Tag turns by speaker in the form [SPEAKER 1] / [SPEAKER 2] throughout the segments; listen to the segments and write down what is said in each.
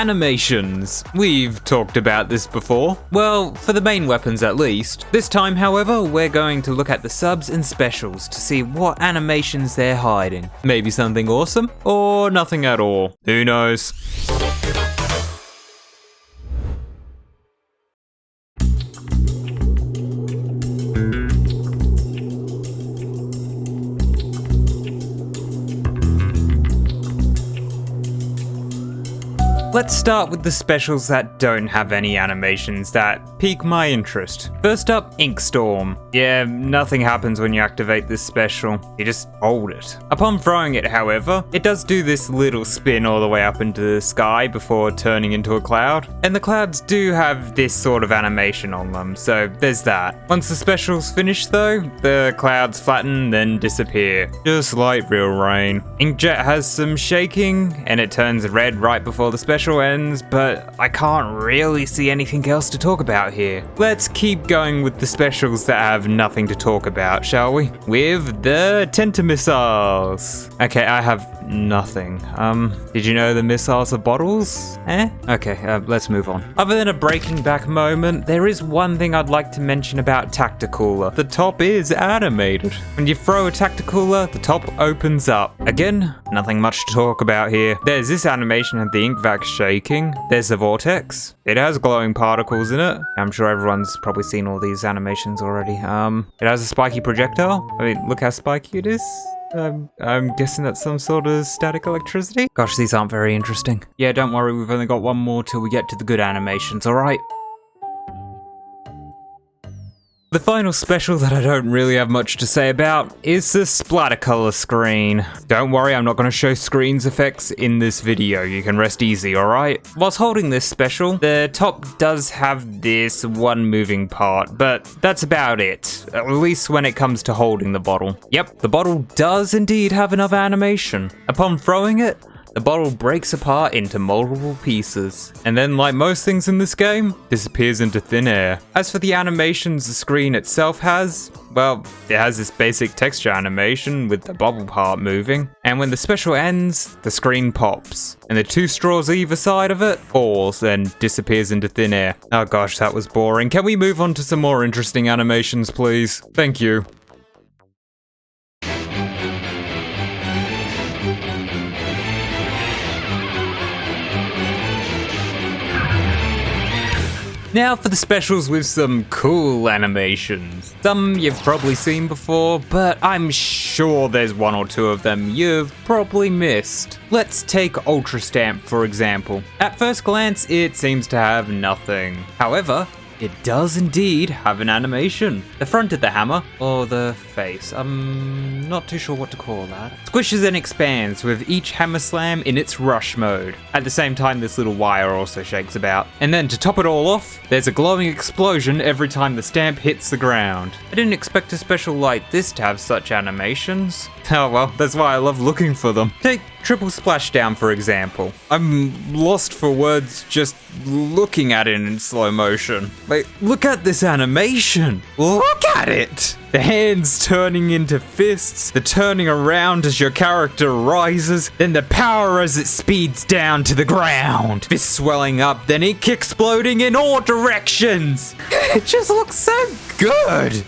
[SPEAKER 1] animations. We've talked about this before. Well, for the main weapons at least. This time, however, we're going to look at the subs and specials to see what animations they're hiding. Maybe something awesome, or nothing at all. Who knows? Let's start with the specials that don't have any animations that pique my interest. First up, Ink Storm. Yeah, nothing happens when you activate this special. You just hold it. Upon throwing it, however, it does do this little spin all the way up into the sky before turning into a cloud. And the clouds do have this sort of animation on them, so there's that. Once the special's finished though, the clouds flatten then disappear. Just like real rain. Inkjet has some shaking, and it turns red right before the special ends, but I can't really see anything else to talk about here. Let's keep going with the specials that have nothing to talk about, shall we? With the Tentamissiles. Okay, I have nothing. Did you know the missiles are bottles? Okay, let's move on. Other than a breaking back moment, there is one thing I'd like to mention about Tacticooler. The top is animated. When you throw a Tacticooler, the top opens up. Again, nothing much to talk about here. There's this animation of the ink vac shaking. There's the vortex. It has glowing particles in it. I'm sure everyone's probably seen all these animations already. It has a spiky projectile. I mean, look how spiky it is. I'm guessing that's some sort of static electricity. Gosh, these aren't very interesting. Yeah, don't worry, we've only got one more till we get to the good animations, alright? The final special that I don't really have much to say about is the splatter color screen. Don't worry, I'm not going to show screens effects in this video. You can rest easy, alright? Whilst holding this special, the top does have this one moving part, but that's about it. At least when it comes to holding the bottle. Yep, the bottle does indeed have another animation. Upon throwing it, the bottle breaks apart into multiple pieces, and then, like most things in this game, disappears into thin air. As for the animations the screen itself has, well, it has this basic texture animation with the bubble part moving, and when the special ends, the screen pops, and the two straws either side of it falls and disappears into thin air. Oh gosh, that was boring. Can we move on to some more interesting animations, please? Thank you. Now for the specials with some cool animations. Some you've probably seen before, but I'm sure there's one or two of them you've probably missed. Let's take Ultra Stamp for example. At first glance, it seems to have nothing. However, it does indeed have an animation. The front of the hammer, or the face, I'm not too sure what to call that, squishes and expands with each hammer slam in its rush mode. At the same time, this little wire also shakes about. And then to top it all off, there's a glowing explosion every time the stamp hits the ground. I didn't expect a special like this to have such animations. Oh well, that's why I love looking for them. Take Triple Splashdown for example. I'm lost for words just looking at it in slow motion. Like, look at this animation! Look at it! The hands turning into fists, the turning around as your character rises, then the power as it speeds down to the ground. Fists swelling up, then ink exploding in all directions! It just looks so good!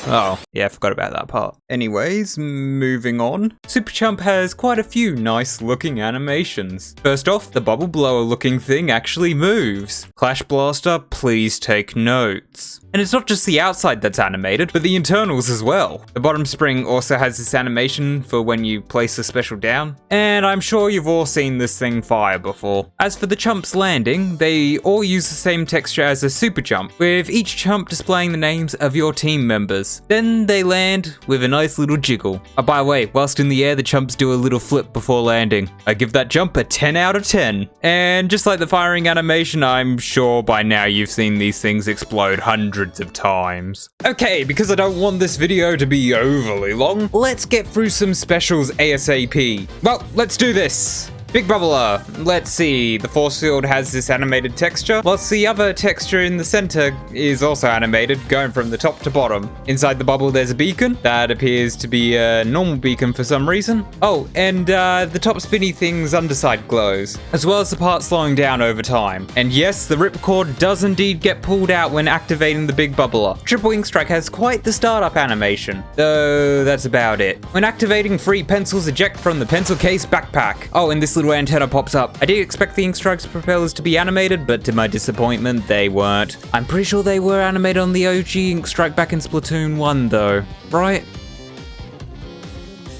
[SPEAKER 1] Oh, yeah, I forgot about that part. Anyways, moving on. Super Chump has quite a few nice looking animations. First off, the bubble blower looking thing actually moves. Clash Blaster, please take notes. And it's not just the outside that's animated, but the internals as well. The bottom spring also has this animation for when you place a special down, and I'm sure you've all seen this thing fire before. As for the Chump's landing, they all use the same texture as a Super Jump, with each Chump displaying the names of your team members. Then they land with a nice little jiggle. Oh, by the way, whilst in the air, the Chumps do a little flip before landing. I give that jump a 10 out of 10. And just like the firing animation, I'm sure by now you've seen these things explode hundreds of times. Okay, because I don't want this video to be overly long, let's get through some specials ASAP. Well, let's do this. Big Bubbler. Let's see. The force field has this animated texture, whilst the other texture in the center is also animated, going from the top to bottom. Inside the bubble, there's a beacon that appears to be a normal beacon for some reason. Oh, and the top spinny thing's underside glows, as well as the part slowing down over time. And yes, the ripcord does indeed get pulled out when activating the Big Bubbler. Triple Ink Strike has quite the startup animation, though that's about it. When activating, free pencils eject from the pencil case backpack. Oh, and this little antenna pops up. I did expect the Ink Strike's propellers to be animated, but to my disappointment, they weren't. I'm pretty sure they were animated on the OG Ink Strike back in Splatoon 1 though, right?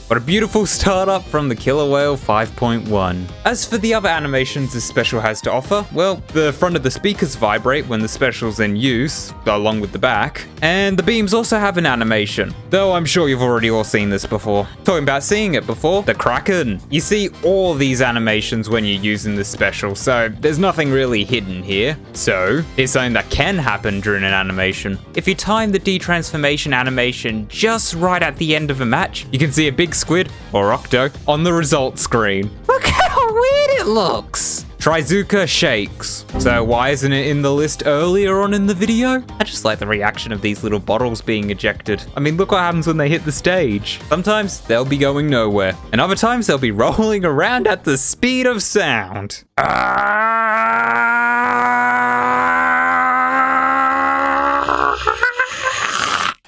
[SPEAKER 1] What a beautiful startup from the Killer Whale 5.1. As for the other animations this special has to offer, well, the front of the speakers vibrate when the special's in use, along with the back, and the beams also have an animation, though I'm sure you've already all seen this before. Talking about seeing it before, the Kraken. You see all these animations when you're using this special, so there's nothing really hidden here. So, here's something that can happen during an animation. If you time the detransformation animation just right at the end of a match, you can see a big squid, or octo, on the result screen. Look how weird it looks! Trizuka shakes. So why isn't it in the list earlier on in the video? I just like the reaction of these little bottles being ejected. I mean, look what happens when they hit the stage. Sometimes they'll be going nowhere, and other times they'll be rolling around at the speed of sound.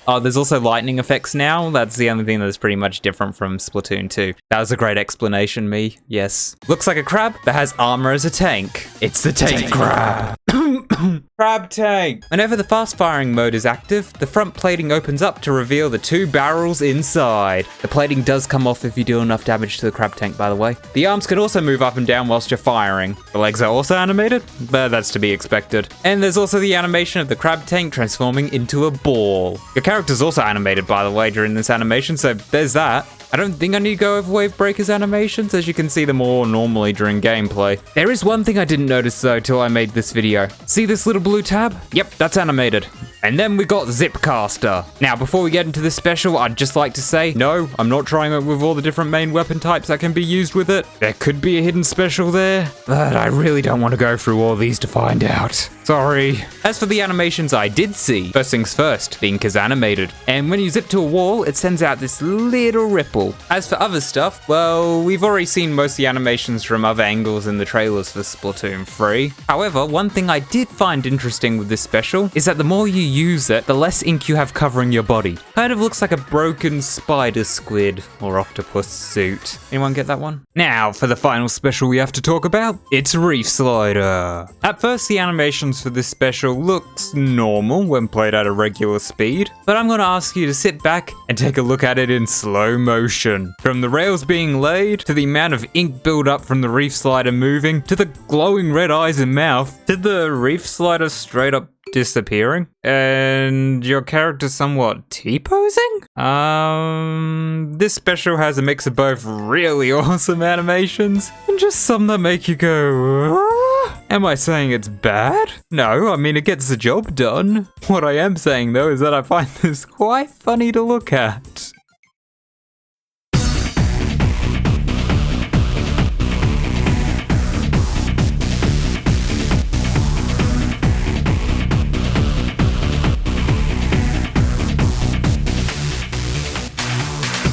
[SPEAKER 1] Oh, there's also lightning effects now. That's the only thing that's pretty much different from Splatoon 2. That was a great explanation, me. Yes. Looks like a crab that has armor as a tank. It's the tank crab. Crab tank. Whenever the fast firing mode is active, the front plating opens up to reveal the 2 barrels inside. The plating does come off if you do enough damage to the crab tank, by the way. The arms can also move up and down whilst you're firing. The legs are also animated, but that's to be expected. And there's also the animation of the crab tank transforming into a ball. Your character's also animated, by the way, during this animation, so there's that. I don't think I need to go over Wave Breaker's animations, as you can see them more normally during gameplay. There is one thing I didn't notice though till I made this video. See this little blue tab? Yep, that's animated. And then we got Zipcaster. Now, before we get into this special, I'd just like to say, no, I'm not trying it with all the different main weapon types that can be used with it. There could be a hidden special there, but I really don't want to go through all these to find out. Sorry. As for the animations I did see, first things first, Ink is animated. And when you zip to a wall, it sends out this little ripple. As for other stuff, well, we've already seen most of the animations from other angles in the trailers for Splatoon 3. However, one thing I did find interesting with this special is that the more you use it, the less ink you have covering your body. Kind of looks like a broken spider squid or octopus suit. Anyone get that one? Now, for the final special we have to talk about, it's Reef Slider. At first, the animations for this special looks normal when played at a regular speed, but I'm gonna ask you to sit back and take a look at it in slow motion. From the rails being laid, to the amount of ink build up from the Reef Slider moving, to the glowing red eyes and mouth, to the Reef Slider straight up disappearing, and your character somewhat T-posing? This special has a mix of both really awesome animations and just some that make you go, ah? Am I saying it's bad? No, I mean it gets the job done. What I am saying though is that I find this quite funny to look at.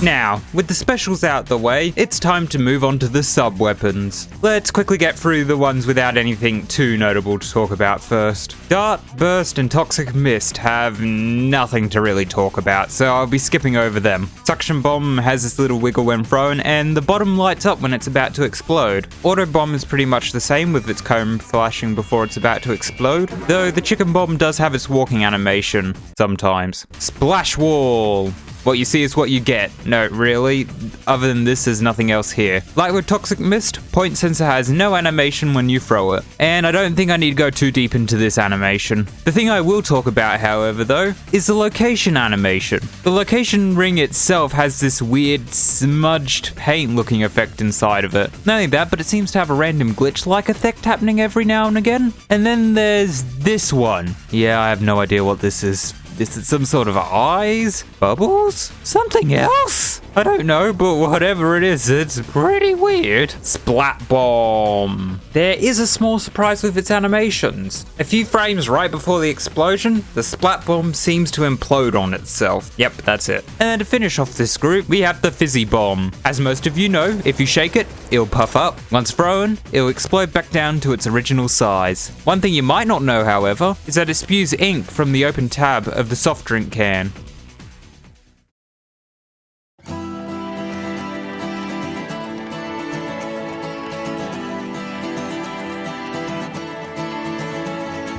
[SPEAKER 1] Now, with the specials out the way, it's time to move on to the sub-weapons. Let's quickly get through the ones without anything too notable to talk about first. Dart, Burst, and Toxic Mist have nothing to really talk about, so I'll be skipping over them. Suction Bomb has this little wiggle when thrown, and the bottom lights up when it's about to explode. Auto Bomb is pretty much the same, with its cone flashing before it's about to explode, though the Chicken Bomb does have its walking animation, sometimes. Splash Wall! What you see is what you get. No, really, other than this, there's nothing else here. Like with Toxic Mist, Point Sensor has no animation when you throw it. And I don't think I need to go too deep into this animation. The thing I will talk about, however, though, is the location animation. The location ring itself has this weird smudged paint looking effect inside of it. Not only that, but it seems to have a random glitch-like effect happening every now and again. And then there's this one. Yeah, I have no idea what this is. Is it some sort of eyes? Bubbles? Something else? I don't know, but whatever it is, it's pretty weird. Splat Bomb. There is a small surprise with its animations. A few frames right before the explosion, the Splat Bomb seems to implode on itself. Yep, that's it. And to finish off this group, we have the Fizzy Bomb. As most of you know, if you shake it, it'll puff up. Once thrown, it'll explode back down to its original size. One thing you might not know, however, is that it spews ink from the open tab of the soft drink can.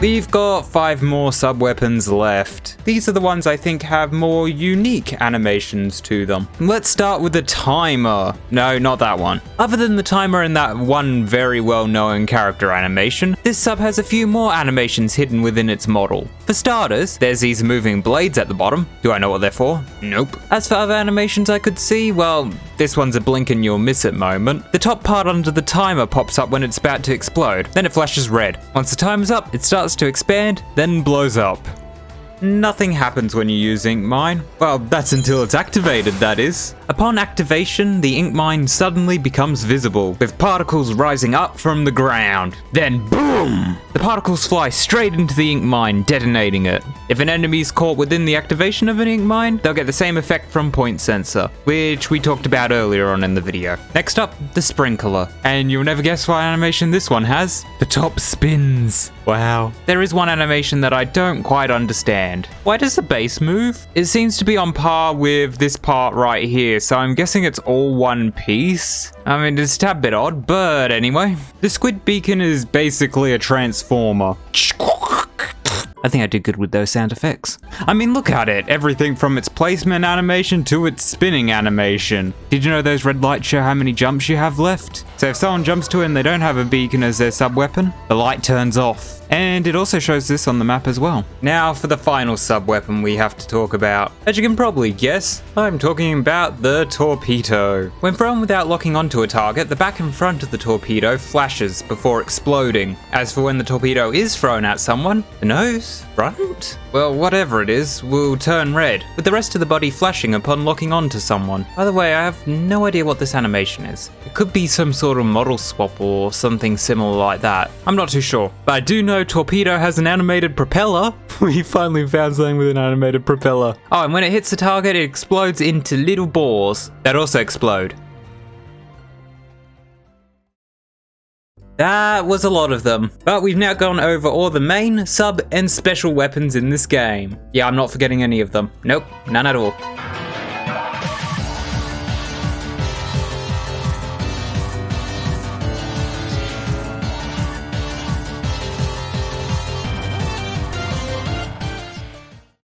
[SPEAKER 1] We've got 5 more sub-weapons left. These are the ones I think have more unique animations to them. Let's start with the timer. No, not that one. Other than the timer and that one very well-known character animation, this sub has a few more animations hidden within its model. For starters, there's these moving blades at the bottom. Do I know what they're for? Nope. As for other animations I could see, well, this one's a blink and you'll miss it moment. The top part under the timer pops up when it's about to explode, then it flashes red. Once the timer's up, it starts to expand, then blows up. Nothing happens when you use ink mine. Well, that's until it's activated, that is. Upon activation, the ink mine suddenly becomes visible, with particles rising up from the ground. Then boom! The particles fly straight into the ink mine, detonating it. If an enemy is caught within the activation of an ink mine, they'll get the same effect from point sensor, which we talked about earlier on in the video. Next up, the sprinkler. And you'll never guess what animation this one has. The top spins. Wow. There is one animation that I don't quite understand. Why does the base move? It seems to be on par with this part right here, so I'm guessing it's all one piece. I mean, it's a tad bit odd, but anyway. The squid beacon is basically a transformer. I think I did good with those sound effects. I mean, look at it. Everything from its placement animation to its spinning animation. Did you know those red lights show how many jumps you have left? So if someone jumps to it and they don't have a beacon as their sub-weapon, the light turns off. And it also shows this on the map as well. Now for the final sub-weapon we have to talk about. As you can probably guess, I'm talking about the torpedo. When thrown without locking onto a target, the back and front of the torpedo flashes before exploding. As for when the torpedo is thrown at someone, the nose, front, well, whatever it is, will turn red, with the rest of the body flashing upon locking onto someone. By the way, I have no idea what this animation is. It could be some sort of model swap or something similar like that. I'm not too sure, but I do know torpedo has an animated propeller. We finally found something with an animated propeller. Oh, and when it hits the target, it explodes into little balls that also explode. That was a lot of them, but we've now gone over all the main, sub, and special weapons in this game. Yeah, I'm not forgetting any of them. Nope, none at all.